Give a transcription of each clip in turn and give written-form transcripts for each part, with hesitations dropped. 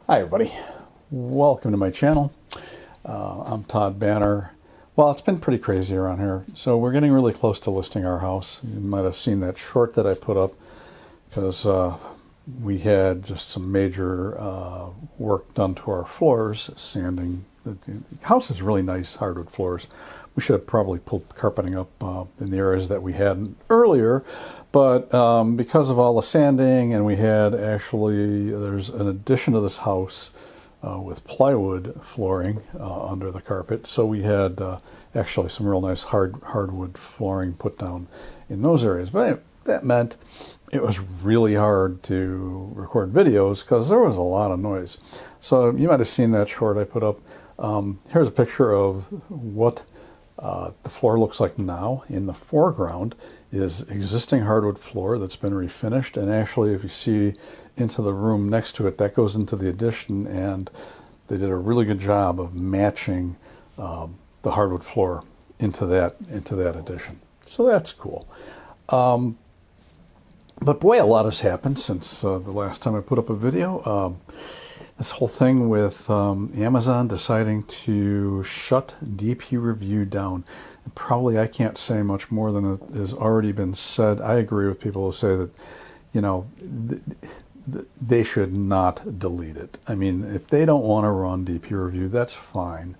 Hi everybody, welcome to my channel. I'm Todd Banner. Well, it's been pretty crazy around here, so we're getting really close to listing our house. You might have seen that short that I put up because we had just some major work done to our floors, sanding. The house is really nice hardwood floors. We should have probably pulled carpeting up in the areas that we had earlier, but because of all the sanding, and we had there's an addition to this house with plywood flooring under the carpet, so we had actually some real nice hardwood flooring put down in those areas. But that meant it was really hard to record videos because there was a lot of noise. So you might have seen that short I put up. Here's a picture of what the floor looks like now. In the foreground is existing hardwood floor that's been refinished, and actually if you see into the room next to it, that goes into the addition, and they did a really good job of matching the hardwood floor into that addition. So that's cool. But boy, a lot has happened since the last time I put up a video. This whole thing with Amazon deciding to shut DP Review down. And probably I can't say much more than it has already been said. I agree with people who say that, you know, they should not delete it. I mean, if they don't want to run DP Review, that's fine.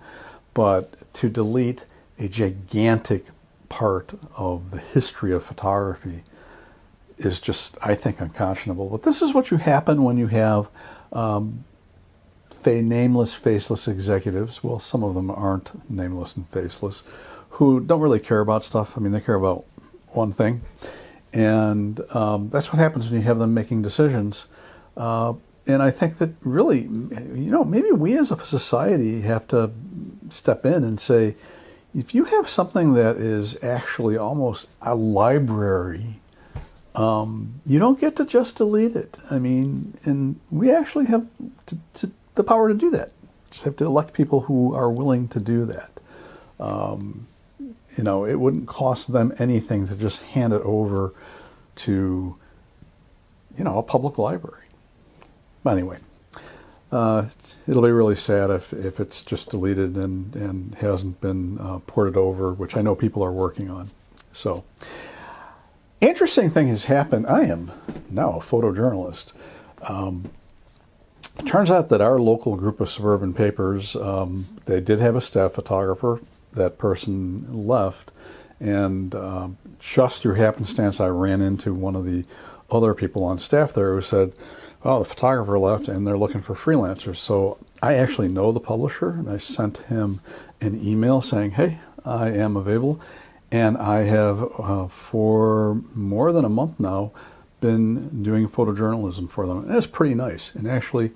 But to delete a gigantic part of the history of photography is just, I think, unconscionable. But this is what you happen when you have nameless, faceless executives. Well, some of them aren't nameless and faceless, who don't really care about stuff. I mean, they care about one thing. And that's what happens when you have them making decisions. And I think that really, you know, maybe we as a society have to step in and say, if you have something that is actually almost a library, you don't get to just delete it. I mean, and we actually have the power to do that. Just have to elect people who are willing to do that. You know, it wouldn't cost them anything to just hand it over to, you know, a public library. But anyway, it'll be really sad if it's just deleted and hasn't been ported over, which I know people are working on. So, interesting thing has happened. I am now a photojournalist. It turns out that our local group of suburban papers, they did have a staff photographer. That person left, and just through happenstance, I ran into one of the other people on staff there who said, "Oh, the photographer left, and they're looking for freelancers." So I actually know the publisher, and I sent him an email saying, "Hey, I am available," and I have for more than a month now been doing photojournalism for them. And it's pretty nice. And actually,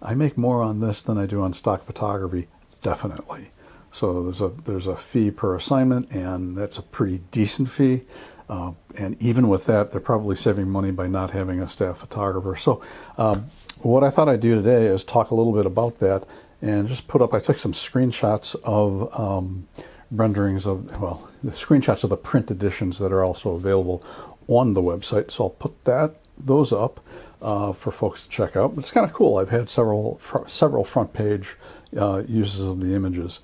I make more on this than I do on stock photography, definitely. So there's a fee per assignment, and that's a pretty decent fee. And even with that, they're probably saving money by not having a staff photographer. So what I thought I'd do today is talk a little bit about that and just put up, I took some screenshots of renderings of, well, the screenshots of the print editions that are also available on the website. So I'll put those up for folks to check out. It's kind of cool. I've had several front page uses of the images.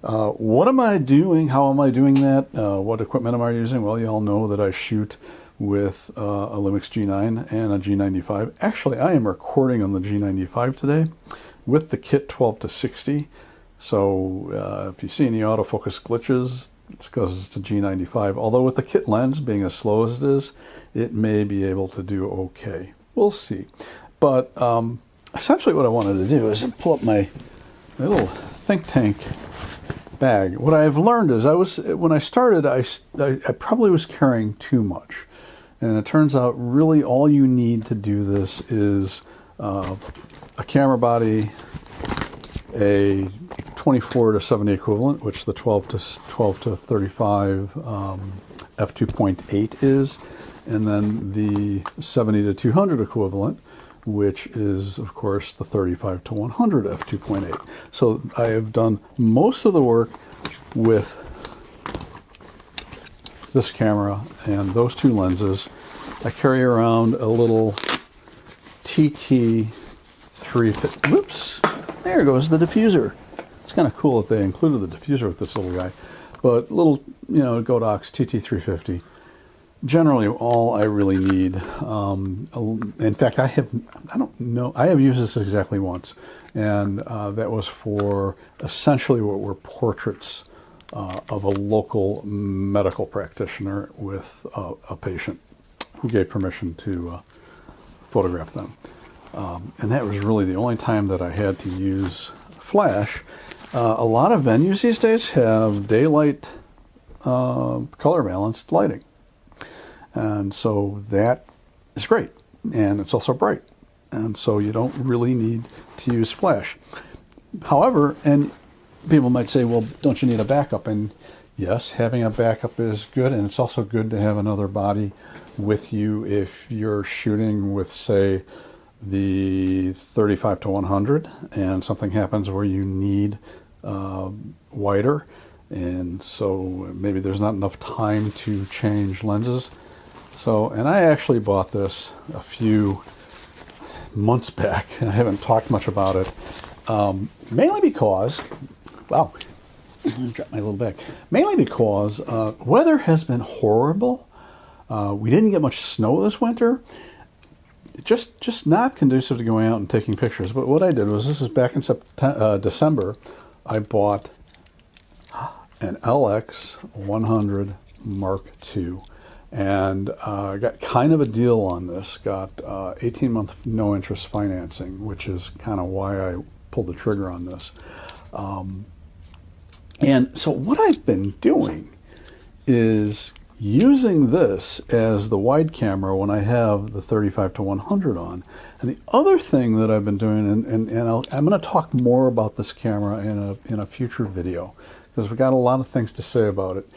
What am I doing? How am I doing that? What equipment am I using? Well, you all know that I shoot with a Lumix G9 and a G95. Actually, I am recording on the G95 today with the kit 12-60. So if you see any autofocus glitches, it's because it's a G95. Although with the kit lens being as slow as it is, it may be able to do okay. We'll see. But essentially what I wanted to do is pull up my little think tank bag. What I've learned is when I started, I probably was carrying too much. And it turns out really all you need to do this is a camera body, a 24-70 equivalent, which the 12 to 35 f2.8 is, and then the 70 to 200 equivalent, which is, of course, the 35 to 100 f2.8. So I have done most of the work with this camera and those two lenses. I carry around a little TT TT350. Whoops, there goes the diffuser. It's kind of cool that they included the diffuser with this little guy. But little, Godox TT350. Generally, all I really need. In fact, I have used this exactly once, and that was for essentially what were portraits of a local medical practitioner with a patient who gave permission to photograph them. And that was really the only time that I had to use flash. A lot of venues these days have daylight color balanced lighting. And so that is great. And it's also bright. And so you don't really need to use flash. However, and people might say, well, don't you need a backup? And yes, having a backup is good. And it's also good to have another body with you if you're shooting with, say, the 35 to 100 and something happens where you need wider. And so maybe there's not enough time to change lenses. So, and I actually bought this a few months back, and I haven't talked much about it, mainly because, wow, dropped my little bag. Mainly because weather has been horrible. We didn't get much snow this winter. Just not conducive to going out and taking pictures. But what I did was, this is back in December, I bought an LX100 Mark II. And I got kind of a deal on this. Got 18-month no-interest financing, which is kind of why I pulled the trigger on this. And so what I've been doing is using this as the wide camera when I have the 35 to 100 on. And the other thing that I've been doing, and I'm going to talk more about this camera in a future video, because we've got a lot of things to say about it.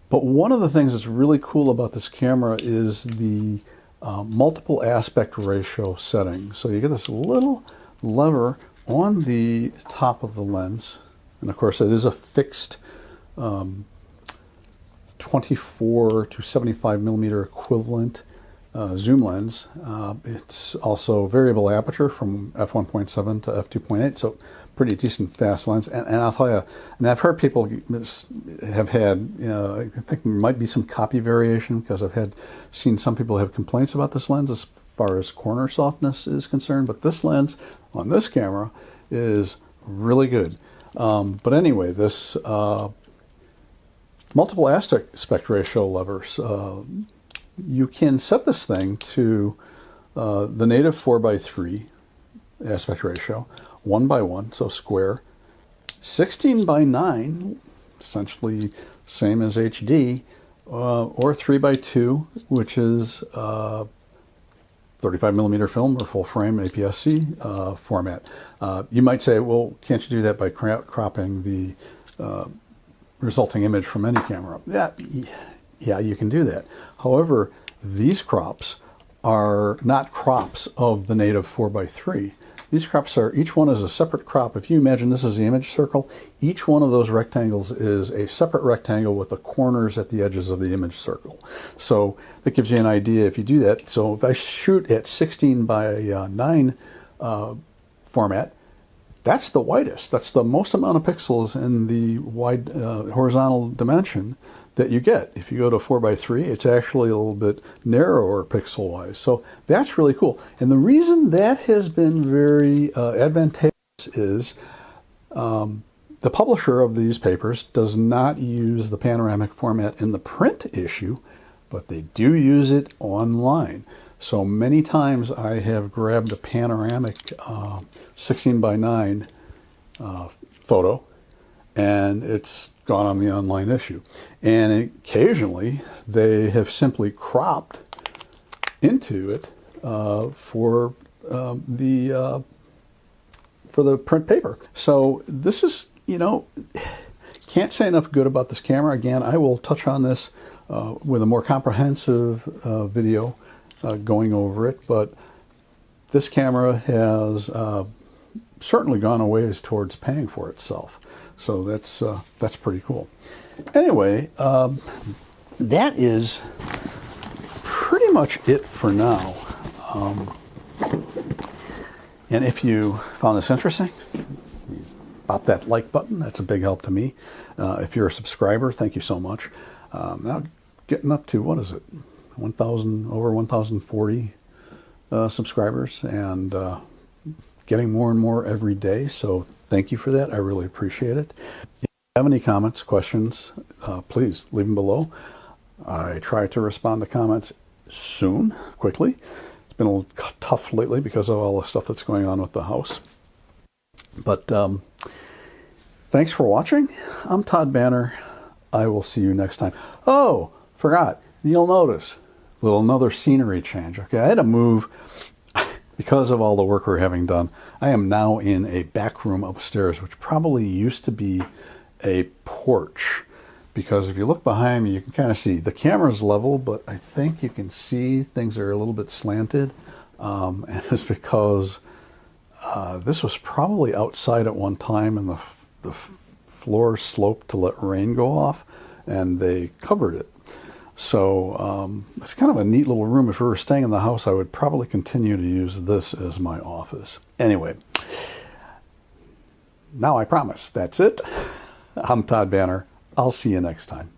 But one of the things that's really cool about this camera is the multiple aspect ratio setting. So you get this little lever on the top of the lens. And of course, it is a fixed 24 to 75 millimeter equivalent zoom lens. It's also variable aperture from f1.7 to f2.8. So pretty decent fast lens, and I'll tell you, and I've heard people have had, I think there might be some copy variation, because I've seen some people have complaints about this lens as far as corner softness is concerned, but this lens on this camera is really good. But anyway, this multiple aspect ratio levers, you can set this thing to the native 4:3 aspect ratio, 1:1, so square, 16:9, essentially same as HD, or 3:2, which is 35 millimeter film or full frame APS-C format. You might say, well, can't you do that by cropping the resulting image from any camera? Yeah, you can do that. However, these crops are not crops of the native 4:3. These crops are, each one is a separate crop. If you imagine this is the image circle, each one of those rectangles is a separate rectangle with the corners at the edges of the image circle. So that gives you an idea if you do that. So if I shoot at 16:9 format, that's the widest. That's the most amount of pixels in the wide horizontal dimension that you get. If you go to 4:3, it's actually a little bit narrower pixel-wise. So that's really cool. And the reason that has been very advantageous is the publisher of these papers does not use the panoramic format in the print issue, but they do use it online. So many times I have grabbed a panoramic 16:9 photo, and it's gone on the online issue. And occasionally they have simply cropped into it for the print paper. So this is, can't say enough good about this camera. Again, I will touch on this with a more comprehensive video going over it, but this camera has certainly gone a ways towards paying for itself. So that's pretty cool. Anyway, that is pretty much it for now. And if you found this interesting, pop that like button. That's a big help to me. If you're a subscriber, thank you so much. Now getting up to, what is it, 1,000, over 1,040 subscribers, and getting more and more every day. So thank you for that. I really appreciate it. If you have any comments, questions, please leave them below. I try to respond to comments soon, quickly. It's been a little tough lately because of all the stuff that's going on with the house. But thanks for watching. I'm Todd Banner. I will see you next time. Oh, forgot. You'll notice another scenery change. Okay, I had to move because of all the work we're having done. I am now in a back room upstairs, which probably used to be a porch. Because if you look behind me, you can kind of see the camera's level, but I think you can see things are a little bit slanted. And it's because this was probably outside at one time, and the floor sloped to let rain go off, and they covered it. So it's kind of a neat little room. If we were staying in the house, I would probably continue to use this as my office. Anyway, now I promise that's it. I'm Todd Banner. I'll see you next time.